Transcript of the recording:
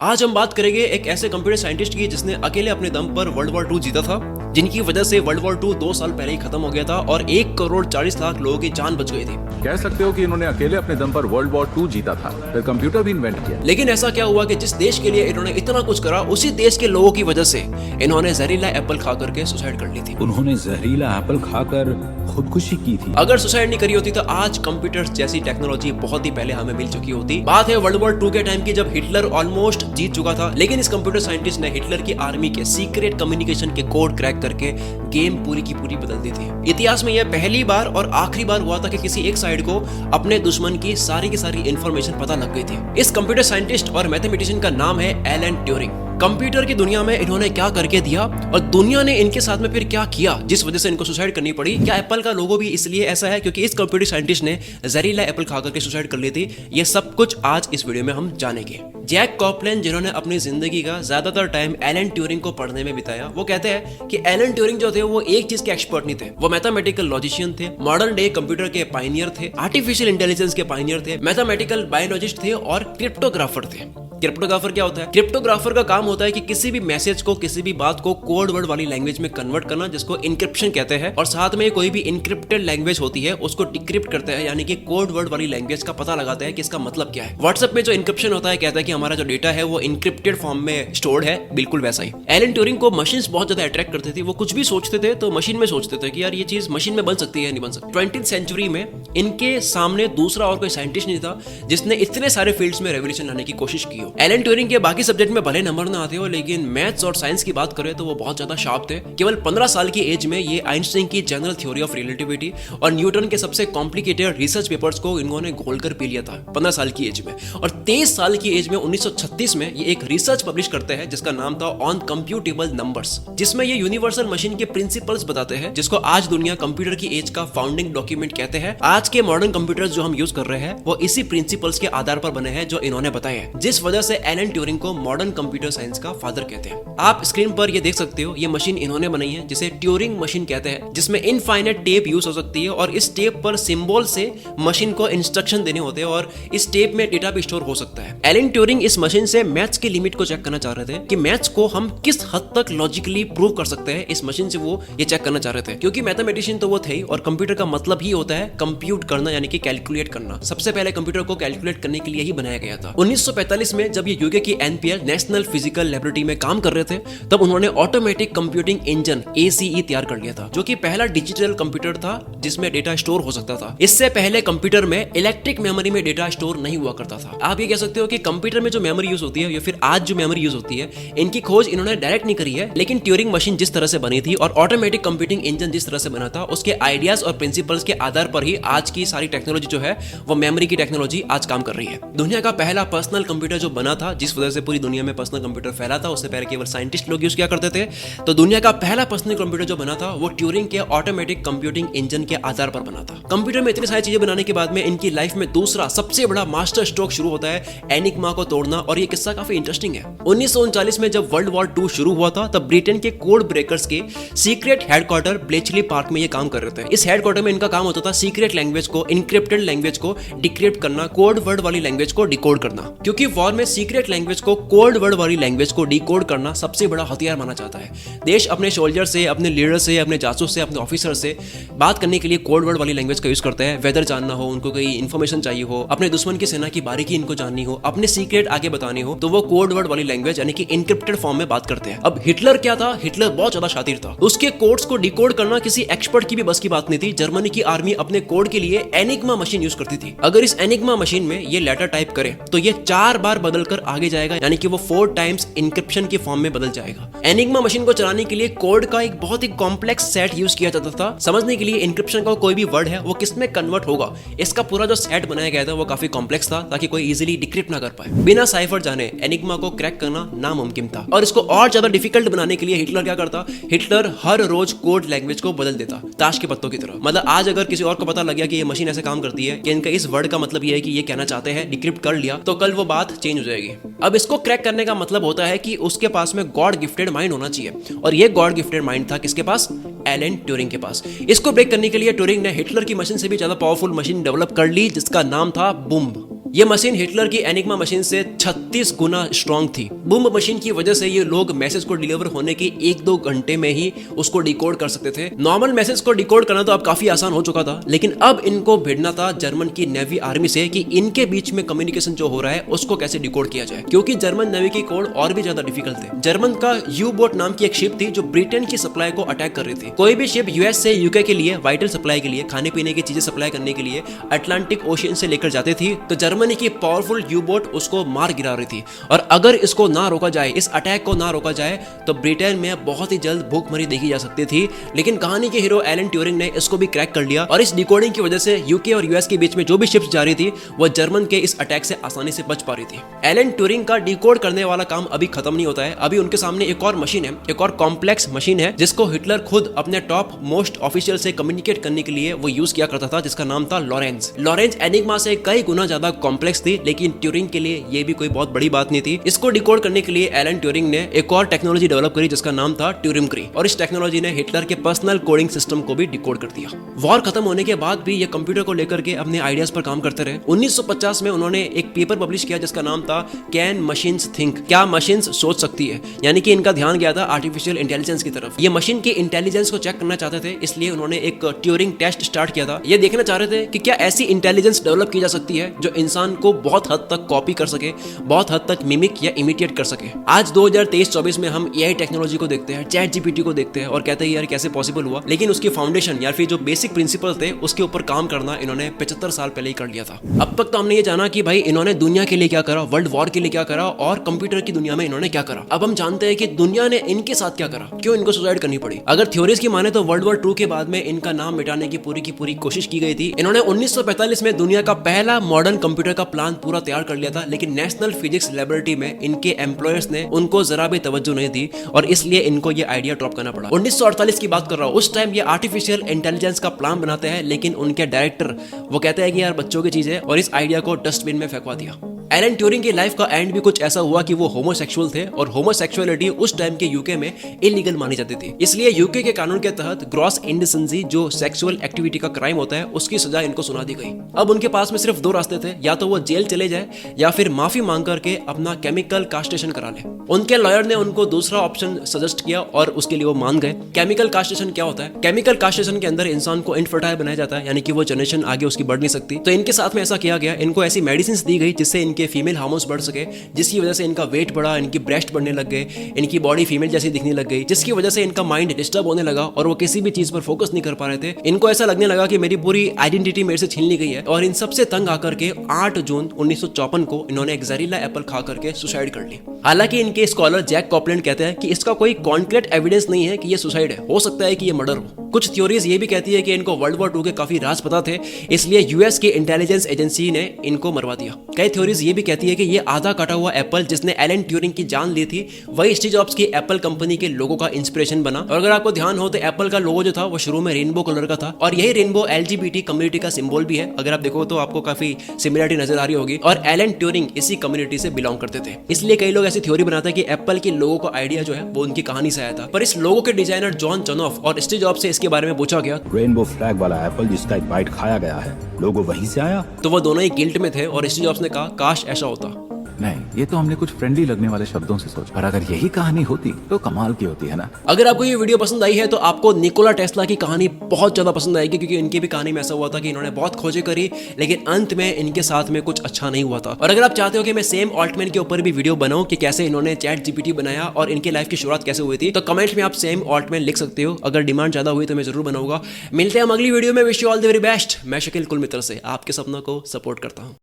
आज हम बात करेंगे एक ऐसे कंप्यूटर साइंटिस्ट की जिसने अकेले अपने दम पर वर्ल्ड वॉर 2 जीता था, जिनकी वजह से वर्ल्ड वॉर 2 2 साल पहले ही खत्म हो गया था और 1,40,00,000 लोगों की जान बच गई थी। कह सकते हो कि इन्होंने अकेले अपने दम पर वर्ल्ड वॉर 2 जीता था, फिर कंप्यूटर भी इन्वेंट किया। लेकिन ऐसा क्या हुआ कि जिस देश के लिए इन्होंने इतना कुछ करा, उसी देश के लोगों की वजह से इन्होंने जहरीला एप्पल खा करके सुसाइड कर ली थी। उन्होंने जहरीला एप्पल खाकर खुदकुशी की थी। अगर सुसाइड नहीं करी होती तो आज कंप्यूटर जैसी टेक्नोलॉजी बहुत ही पहले हमें मिल चुकी होती। बात है वर्ल्ड वॉर 2 के टाइम की, जब हिटलर ऑलमोस्ट जीत चुका था, लेकिन इस कंप्यूटर साइंटिस्ट ने हिटलर की आर्मी के सीक्रेट कम्युनिकेशन के कोड क्रैक करके गेम पूरी की पूरी बदल दी थी। इतिहास में यह पहली बार और आखिरी बार हुआ था कि किसी एक साइड को अपने दुश्मन की सारी इंफॉर्मेशन पता लग गई थी। इस कंप्यूटर साइंटिस्ट और मैथमेटिशियन का नाम है एलन ट्यूरिंग। कंप्यूटर की दुनिया में इन्होंने क्या करके दिया और दुनिया ने इनके साथ में फिर क्या किया जिस वजह से इनको सुसाइड करनी पड़ी। क्या एप्पल का लोगो भी इसलिए ऐसा है क्योंकि इस कंप्यूटर साइंटिस्ट ने जहरीला एप्पल खा करके सुसाइड कर ली थी? ये सब कुछ आज इस वीडियो में हम जानेंगे। जैक कॉपलैंड, जिन्होंने अपनी जिंदगी का ज्यादातर टाइम एलन ट्यूरिंग को पढ़ने में बिताया, वो कहते हैं कि एलन ट्यूरिंग जो थे वो एक चीज के एक्सपर्ट नहीं थे, वो मैथमेटिकल लॉजिशियन थे, मॉडर्न डे कंप्यूटर के पायनियर थे, आर्टिफिशियल इंटेलिजेंस के पायनियर थे, मैथमेटिकल बायोलॉजिस्ट थे और क्रिप्टोग्राफर थे। क्रिप्टोग्राफर क्या होता है? क्रिप्टोग्राफर का काम होता है कि किसी भी मैसेज को, किसी भी बात को कोड वर्ड वाली लैंग्वेज में कन्वर्ट करना, जिसको इनक्रिप्शन कहते हैं, और साथ में कोई भी इनक्रिप्टेड लैंग्वेज होती है उसको डिक्रिप्ट करते हैं, यानी कि कोड वर्ड वाली लैंग्वेज का पता लगाते हैं कि इसका मतलब क्या है। व्हाट्सएप में जो इनक्रिप्शन होता है कहता है कि हमारा जो डेटा है वो इनक्रिप्टेड फॉर्म में स्टोर्ड है, बिल्कुल वैसा ही। एलन ट्यूरिंग को मशीन्स बहुत ज्यादा अट्रैक्ट करती थी। वो कुछ भी सोचते थे तो मशीन में सोचते थे कि यार ये चीज मशीन में बन सकती है, नहीं बन सकती। 20th सेंचुरी में इनके सामने दूसरा और कोई साइंटिस्ट नहीं था जिसने इतने सारे फील्ड्स में रेवोल्यूशन लाने की कोशिश की हो। एलन ट्यूरिंग के बाकी सब्जेक्ट में भले नंबर ना आते हो, लेकिन मैथ्स और साइंस की बात करें तो वो बहुत ज्यादा शार्प थे। केवल 15 साल की एज में ये आइंस्टाइन की जनरल थ्योरी ऑफ रिलेटिविटी और न्यूटन के सबसे कॉम्प्लिकेटेड रिसर्च पेपर्स को इन्होंने घोलकर पी लिया था 15 साल की एज में। और 23 साल की एज में 1936 में ये एक रिसर्च पब्लिश करते हैं जिसका नाम था ऑन कंप्यूटेबल नंबर्स, जिसमें ये यूनिवर्सल मशीन के प्रिंसिपल्स बताते हैं, जिसको आज दुनिया कंप्यूटर की एज का फाउंडिंग डॉक्यूमेंट कहते हैं। आज के मॉडर्न कंप्यूटर्स जो हम यूज कर रहे हैं वो इसी प्रिंसिपल्स के आधार पर बने हैं जो इन्होंने बताए हैं, जिस वजह से एलन ट्यूरिंग को मॉडर्न कंप्यूटर साइंस का फादर कहते हैं। आप स्क्रीन पर ये देख सकते हो, ये मशीन इन्होंने बनाई है जिसे ट्यूरिंग मशीन कहते हैं, जिसमें इनफाइनाइट टेप यूज हो सकती है और इस टेप पर सिंबल से मशीन को इंस्ट्रक्शन देने होते हैं और इस टेप में डेटा भी स्टोर हो सकता है। एलन ट्यूरिंग इस मशीन से मैथ्स की लिमिट को चेक करना चाह रहे थे कि मैथ्स को हम किस हद तक लॉजिकली प्रूव कर सकते हैं। इस मशीन से वो ये चेक करना चाह रहे थे, क्योंकि मैथमेटिशियन तो वो थे ही और कंप्यूटर का मतलब ही होता है कंप्यूट करना, यानी कि कैलकुलेट करना। सबसे पहले कंप्यूटर को कैलकुलेट करने के लिए ही बनाया गया था। 1945 में जब ये यूके की एनपीएल नेशनल फिजिकल लैबोरेटरी में काम कर रहे थे, तब उन्होंने ऑटोमेटिक कंप्यूटिंग इंजन ACE तैयार कर लिया था, जो कि पहला डिजिटल कंप्यूटर था जिसमें डेटा स्टोर हो सकता था। इससे पहले कंप्यूटर में इलेक्ट्रिक मेमोरी में डेटा स्टोर नहीं हुआ करता था। आप ये कह सकते हो कि कंप्यूटर में जो मेमोरी यूज होती है या फिर आज जो मेमोरी यूज होती है, इनकी खोज इन्होंने डायरेक्ट नहीं करी है, लेकिन ट्यूरिंग मशीन जिस तरह से बनी थी और ऑटोमेटिक कंप्यूटिंग इंजन जिस तरह से बना था, उसके आइडियाज और प्रिंसिपल्स के आधार पर ही आज की सारी टेक्नोलॉजी जो है वो मेमोरी की टेक्नोलॉजी आज काम कर रही है। दुनिया का पहला पर्सनल कंप्यूटर जो बना था, जिस वजह से पूरी दुनिया में पर्सनल कंप्यूटर फैला था, उससे पहले केवल साइंटिस्ट लोग यूज किया करते थे। तो दुनिया का पहला पर्सनल कंप्यूटर जो बना था वो ट्यूरिंग के ऑटोमेटिक कंप्यूटिंग इंजन के आधार पर बना था। कंप्यूटर में इतनी सारी चीजें बनाने के बाद में इनकी लाइफ में दूसरा सबसे बड़ा मास्टर स्ट्रोक शुरू होता है एनिग्मा को तोड़ना, और ये किस्सा काफी इंटरेस्टिंग है। 1939 में जब वर्ल्ड वॉर 2 शुरू हुआ था, तब ब्रिटेन के कोड ब्रेकर्स के सीक्रेट हेडक्वार्टर ब्लेचली पार्क में ये काम कर रहे थे। इस हेडक्वार्टर में इनका काम होता था सीक्रेट लैंग्वेज को, इनक्रिप्टेड लैंग्वेज को डिक्रिप्ट करना, कोड वर्ड वाली लैंग्वेज को डिकोड करना, क्योंकि वॉर में सीक्रेट लैंग्वेज को, कोड वर्ड वाली लैंग्वेज को डिकोड करना सबसे बड़ा हथियार माना जाता है। देश अपने सोल्जर से, अपने लीडर से, अपने जासूस से, अपने ऑफिसर से बात करने के लिए कोड वर्ड वाली लैंग्वेज का यूज करते हैं। वेदर जानना हो, उनको कोई इन्फॉर्मेशन चाहिए हो, अपने दुश्मन की सेना की बारीकी इनको जाननी हो, अपने सीक्रेट आगे बतानी हो, तो वो कोड वर्ड वाली लैंग्वेज यानी कि इनक्रिप्टेड फॉर्म में बात करते हैं। अब हिटलर क्या था? हिटलर बहुत ज्यादा शातिर था। उसके कोड्स को डिकोड करना किसी एक्सपर्ट की भी बस की बात नहीं थी। जर्मनी की आर्मी अपने कोड के लिए एनिग्मा मशीन यूज करती थी। अगर इस एनिग्मा मशीन में ये लेटर टाइप करे तो ये 4 बार बदलकर आगे जाएगा, यानी कि वो 4 टाइम्स इनक्रिप्शन के फॉर्म में बदल जाएगा। एनिग्मा मशीन को चलाने के लिए कोड का एक बहुत ही कॉम्प्लेक्स सेट यूज किया जाता था। समझने के लिए इनक्रिप्शन का कोई भी वर्ड है वो किसमें कन्वर्ट होगा, इसका पूरा जो सेट बनाया गया था वो काफी कॉम्प्लेक्स था, ताकि कोई इजीली डिक्रिप्ट ना कर पाए। बिना साइफर जाने एनिग्मा को क्रैक करना नामुमकिन था। और इसको और ज्यादा डिफिकल्ट बनाने के लिए हिटलर क्या करता? हिटलर हर रोज कोड लैंग्वेज को बदल देता, ताश के पत्तों की तरह। मतलब आज अगर किसी और को पता लग गया कि ये मशीन ऐसे काम करती है, कि इनका इस वर्ड का मतलब ये है कि ये कहना चाहते हैं, डिक्रिप्ट कर लिया, तो कल वो बात चेंज हो जाएगी। अब इसको क्रैक करने का मतलब होता है कि उसके पास में गॉड गिफ्टेड माइंड होना चाहिए, और ये गॉड गिफ्टेड माइंड था किसके पास? एलन ट्यूरिंग के पास। इसको ब्रेक करने के लिए ट्यूरिंग ने हिटलर की मशीन से भी ज्यादा पावरफुल मशीन डेवलप कर ली, जिसका नाम था बूम। ये मशीन हिटलर की एनिग्मा मशीन से 36 गुना स्ट्रांग थी। बूम मशीन की वजह से ये लोग मैसेज को डिलीवर होने के 1-2 घंटे में ही उसको डिकोड कर सकते थे। नॉर्मल मैसेज को डिकोड करना तो अब काफी आसान हो चुका था, लेकिन अब इनको भिड़ना था जर्मन की नेवी आर्मी से कि इनके बीच में कम्युनिकेशन जो हो रहा है उसको कैसे डिकोड किया जाए, क्योंकि जर्मन नेवी की कोड और भी ज्यादा डिफिकल्ट थे। जर्मन का यू बोट नाम की एक शिप थी जो ब्रिटेन की सप्लाई को अटैक कर रही थी। कोई भी शिप यूएस से यूके के लिए वाइटल सप्लाई के लिए, खाने पीने की चीजें सप्लाई करने के लिए अटलांटिक ओशियन से लेकर जाते थी, तो जर्मनी की पावरफुल यू बोट उसको मार गिरा रही थी। और अगर इसको ना रोका जाए, इस अटैक को ना रोका जाए, तो ब्रिटेन में बहुत ही जल्द भूखमरी देखी जा सकती थी। लेकिन कहानी के हीरो एलन ट्यूरिंग ने इसको भी क्रैक कर लिया और इस डिकोडिंग की वजह से यूके और यूएस के बीच में जो भी शिप्स जा रही थी वो जर्मन के इस अटैक से आसानी से बच पा रही थी। एलन ट्यूरिंग का डिकोड करने वाला काम अभी खत्म नहीं होता है। अभी उनके सामने एक और मशीन है, एक और कॉम्प्लेक्स मशीन है, जिसको हिटलर खुद अपने टॉप मोस्ट ऑफिशियल से कम्युनिकेट करने के लिए वो यूज किया करता था, जिसका नाम था लॉरेंज। लॉरेंज एनिग्मा से कई गुना ज्यादा कॉम्प्लेक्स थी, लेकिन ट्यूरिंग के लिए ये भी कोई बहुत बड़ी बात नहीं थी। इसको डिकोड करने के लिए एलन ट्यूरिंग ने एक और टेक्नोलॉजी डेवलप करी जिसका नाम था ट्यूरिमक्री, और इस टेक्नोलॉजी ने हिटलर के पर्सनल कोडिंग सिस्टम को भी डिकोड कर दिया। वॉर खत्म होने के बाद भी ये कंप्यूटर को लेकर के अपने आइडियाज पर काम करते रहे। 1950 में उन्होंने एक पेपर पब्लिश किया जिसका नाम था कैन मशीन्स थिंक, क्या मशीन्स सोच सकती है, यानी कि इनका ध्यान गया था आर्टिफिशियल इंटेलिजेंस की तरफ। ये मशीन के इंटेलिजेंस को चेक करना चाहते थे, इसलिए उन्होंने एक ट्यूरिंग टेस्ट स्टार्ट किया था। ये देखना चाह रहे थे कि क्या ऐसी इंटेलिजेंस डेवलप की जा सकती है जो इंसान को बहुत हद तक कॉपी कर सके, बहुत हद तक मिमिक या इमिटेट कर सके। आज 2023-24 में हम एआई टेक्नोलॉजी को देखते हैं, चैट जीपीटी को देखते हैं और कहते हैं यार कैसे पॉसिबल हुआ, लेकिन उसकी फाउंडेशन या फिर जो बेसिक प्रिंसिपल थे उसके ऊपर काम करना इन्होंने 75 साल पहले ही कर लिया था। अब तक तो हमने ये जाना कि भाई इन्होंने दुनिया के लिए क्या करा, वर्ल्ड वॉर के लिए क्या करा और कंप्यूटर की दुनिया में इन्होंने क्या करा। अब हम जानते हैं कि दुनिया ने इनके साथ क्या करा, क्यों इनको सुसाइड करनी पड़ी। अगर थ्योरीज की माने तो वर्ल्ड वॉर 2 के बाद में इनका नाम मिटाने की पूरी कोशिश की गई थी। इन्होंने 1945 में दुनिया का पहला मॉडर्न कंप्यूटर का प्लान पूरा तैयार कर लिया था, लेकिन नेशनल फिजिक्स लैबोरेटरी में इनके एम्प्लॉयर्स ने उनको जरा भी तवज्जो नहीं दी और इसलिए इनको ये आइडिया ड्रॉप करना पड़ा। 1948 की बात कर रहा हूं, उस टाइम ये आर्टिफिशियल इंटेलिजेंस का प्लान बनाते हैं, लेकिन उनके डायरेक्टर वो कहते हैं कि यार बच्चों की चीज है और इस आइडिया को डस्टबिन में फेंकवा दिया। एलन ट्यूरिंग की लाइफ का एंड भी कुछ ऐसा हुआ कि वो होमोसेक्सुअल थे और होमोसेक्सुअलिटी उस टाइम के यूके में इलीगल मानी जाती थी। इसलिए यूके के कानून के तहत ग्रॉस इंडिसेंसी, जो सेक्सुअल एक्टिविटी का क्राइम होता है, उसकी सजा इनको सुना दी गई। अब उनके पास में सिर्फ 2 रास्ते थे, या तो वो जेल चले जाए या फिर माफी मांग करके अपना केमिकल कास्ट्रेशन करा ले। उनके लॉयर ने उनको दूसरा ऑप्शन सजेस्ट किया और उसके लिए वो मान गए। केमिकल कास्ट्रेशन क्या होता है? केमिकल कास्ट्रेशन के अंदर इंसान को इनफर्टाइल बनाया जाता है, यानी कि वो जनरेशन आगे उसकी बढ़ नहीं सकती। तो इनके साथ में ऐसा किया गया, इनको ऐसी मेडिसिन दी गई जिससे इनके फीमेल हार्मोन्स बढ़ सके, जिसकी वजह से इनका वेट बढ़ा, इनकी ब्रेस्ट बढ़ने लग गए, इनकी बॉडी फीमेल जैसी दिखने लग गई, जिसकी वजह से इनका माइंड डिस्टर्ब होने लगा और वो किसी भी चीज पर फोकस नहीं कर पा रहे थे। इनको ऐसा लगने लगा कि मेरी पूरी आइडेंटिटी मेरे से छीन ली गई है और इन सबसे तंग आकर के 8 जून 1954 को इन्होंने एक जहरीला एप्पल खा करके सुसाइड कर ली। हालांकि इनके स्कॉलर जैक कॉपलैंड कहते हैं कि इसका कोई कॉन्क्रीट एविडेंस नहीं है कि ये सुसाइड है, हो सकता है कि ये मर्डर हो। कुछ थ्योरीज ये भी कहती है कि इनको वर्ल्ड वॉर 2 के काफी राज पता थे, इसलिए यूएस की इंटेलिजेंस एजेंसी ने इनको मरवा दिया। कई थ्योरीज ये भी कहती है कि ये आधा कटा हुआ एप्पल जिसने एलन ट्यूरिंग की जान ली थी, वही स्टीव जॉब्स की एप्पल कंपनी के लोगो का इंस्पिरेशन बना। और अगर आपको ध्यान हो तो एप्पल का लोगो जो था वो शुरू में रेनबो कलर का था और यही रेनबो एलजीबीटी कम्युनिटी का सिंबल भी है। अगर आप देखो तो आपको काफी सिमिलरिटी नजर आ रही होगी और एलन ट्यूरिंग इसी कम्युनिटी से बिलोंग करते थे, इसलिए कई लोग ऐसी थ्योरी बनाते हैं कि एप्पल के लोगो का आइडिया जो है वो उनकी कहानी से आया था। पर इस लोगो के डिजाइनर जॉन चनॉफ और स्टीव जॉब्स से इसके बारे में पूछा गया, रेनबो फ्लैग वाला एप्पल जिसका एक बाइट खाया गया है, लोगो वहीं से आया? तो वो दोनों ही गिल्ट में थे और स्टीव जॉब्स ने कहा काश ऐसा होता। नहीं, ये तो हमने कुछ फ्रेंडली लगने वाले शब्दों से सोचा, पर अगर यही कहानी होती तो कमाल की होती है ना। अगर आपको ये वीडियो पसंद आई है तो आपको निकोला टेस्ला की कहानी बहुत ज्यादा पसंद आएगी, क्योंकि इनकी भी कहानी में ऐसा हुआ था कि इन्होंने बहुत खोजें करी लेकिन अंत में इनके साथ में कुछ अच्छा नहीं हुआ था। और अगर आप चाहते हो कि मैं सेम ऑल्टमैन के ऊपर भी वीडियो बनाऊं कि कैसे इन्होंने चैट जीपीटी बनाया और इनकी लाइफ की शुरुआत कैसे हुई थी, तो कमेंट में आप सेम ऑल्टमैन लिख सकते हो। अगर डिमांड ज्यादा हुई तो मैं जरूर बनाऊंगा। मिलते हैं हम अगली वीडियो में। Wish you all the very best. मैं शकील कुल मित्र से आपके सपनों को सपोर्ट करता हूँ।